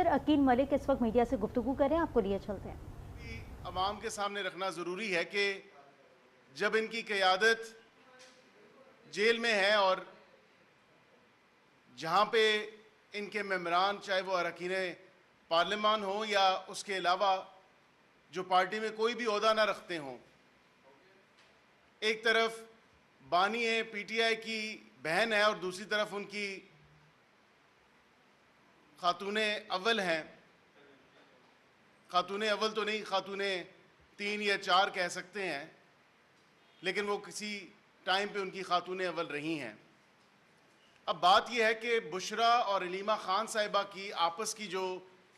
अकील मलिक इस वक्त मीडिया से गुफ्तगू करें, आपको लिए चलते हैं। अवाम के सामने रखना ज़रूरी है कि जब इनकी क़यादत जेल में है और जहाँ पे इनके मेंबरान चाहे वो अरकान पार्लियामान हो या उसके अलावा जो पार्टी में कोई भी ओहदा ना रखते हों, एक तरफ बानी पीटीआई की बहन है और दूसरी तरफ उनकी खातून अव्वल हैं। खातून अव्वल तो नहीं, खातून 3 या 4 कह सकते हैं, लेकिन वो किसी टाइम पे उनकी खातून अव्वल रही हैं। अब बात यह है कि बुशरा और अलीमा खान साहिबा की आपस की जो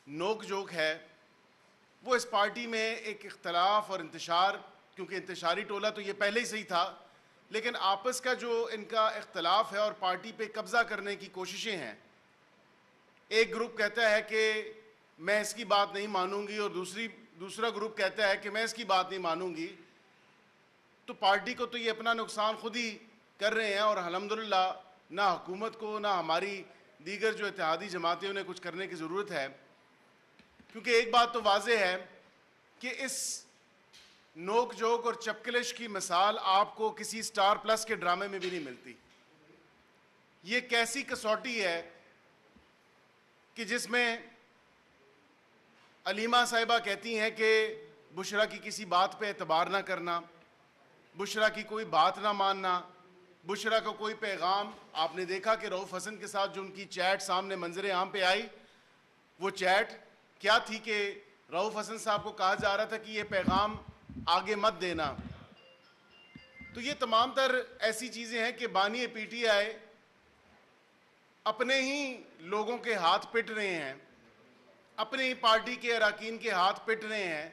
नोक जोक है वो इस पार्टी में एक इख्तलाफ और इंतशार, क्योंकि इंतशारी टोला तो ये पहले ही सही था, लेकिन आपस का जो इनका इख्तलाफ है और पार्टी पे कब्ज़ा करने की कोशिशें हैं। एक ग्रुप कहता है कि मैं इसकी बात नहीं मानूंगी और दूसरा ग्रुप कहता है कि मैं इसकी बात नहीं मानूंगी। तो पार्टी को तो ये अपना नुकसान खुद ही कर रहे हैं और अल्हम्दुलिल्लाह ना हुकूमत को ना हमारी दीगर जो इत्तेहादी जमातें उन्हें कुछ करने की ज़रूरत है, क्योंकि एक बात तो वाज़ेह है कि इस नोक जोक और चपकलिश की मिसाल आपको किसी स्टार प्लस के ड्रामे में भी नहीं मिलती। ये कैसी कसौटी है कि जिसमें अलीमा साहिबा कहती हैं कि बुशरा की किसी बात पे एतबार ना करना, बुशरा की कोई बात ना मानना, बुशरा का कोई पैगाम। आपने देखा कि रऊफ़ हसन के साथ जो उनकी चैट सामने मंजर आम पे आई, वो चैट क्या थी कि रऊफ़ हसन साहब को कहा जा रहा था कि ये पैगाम आगे मत देना। तो ये तमाम तर ऐसी चीज़ें हैं कि बानी पीटीआई अपने ही लोगों के हाथ पिट रहे हैं, अपने ही पार्टी के अरकान के हाथ पिट रहे हैं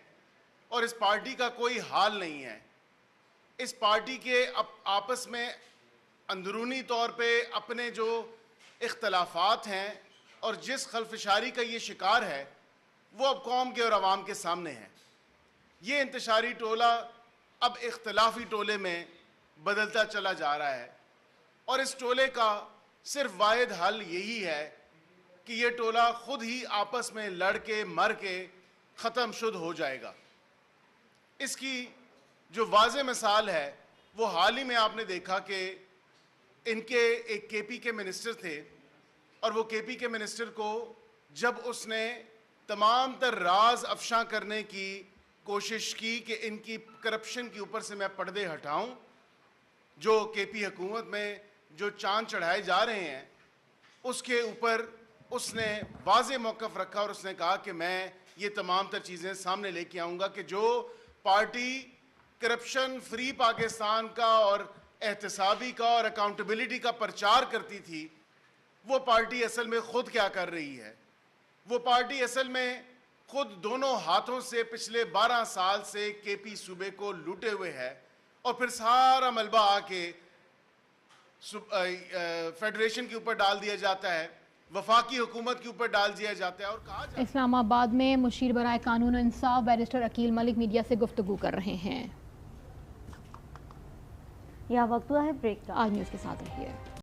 और इस पार्टी का कोई हाल नहीं है। इस पार्टी के आपस में अंदरूनी तौर पे अपने जो इख्तलाफात हैं और जिस खलफशारी का ये शिकार है वो अब कौम के और अवाम के सामने है। ये इंतशारी टोला अब इख्तलाफी टोले में बदलता चला जा रहा है और इस टोले का सिर्फ वाहिद हल यही है कि ये टोला खुद ही आपस में लड़ के मर के ख़त्म शुद्ध हो जाएगा। इसकी जो वाज़े मिसाल है वो हाल ही में आपने देखा कि इनके एक केपी के मिनिस्टर थे और वो केपी के मिनिस्टर को जब उसने तमाम तर राज अफशा करने की कोशिश की कि इनकी करप्शन के ऊपर से मैं पर्दे हटाऊं, जो केपी हुकूमत में जो चांद चढ़ाए जा रहे हैं उसके ऊपर उसने वाज़े मौक़िफ़ रखा और उसने कहा कि मैं ये तमाम तर चीज़ें सामने लेके आऊँगा कि जो पार्टी करप्शन फ्री पाकिस्तान का और एहतसाबी का और अकाउंटेबिलिटी का प्रचार करती थी, वो पार्टी असल में ख़ुद क्या कर रही है। वो पार्टी असल में खुद दोनों हाथों से पिछले 12 साल से केपी सूबे को लूटे हुए है और फिर सारा मलबा आके फेडरेशन के ऊपर डाल दिया जाता है, वफाकी हुकूमत के ऊपर डाल दिया जाता है और कहा जाता है। इस्लामाबाद में मुशीर बराए कानून इंसाफ बैरिस्टर अकील मलिक मीडिया से गुफ्तगू कर रहे हैं। यहाँ वक्त हुआ है ब्रेक का। आज न्यूज़ के साथ रहिए।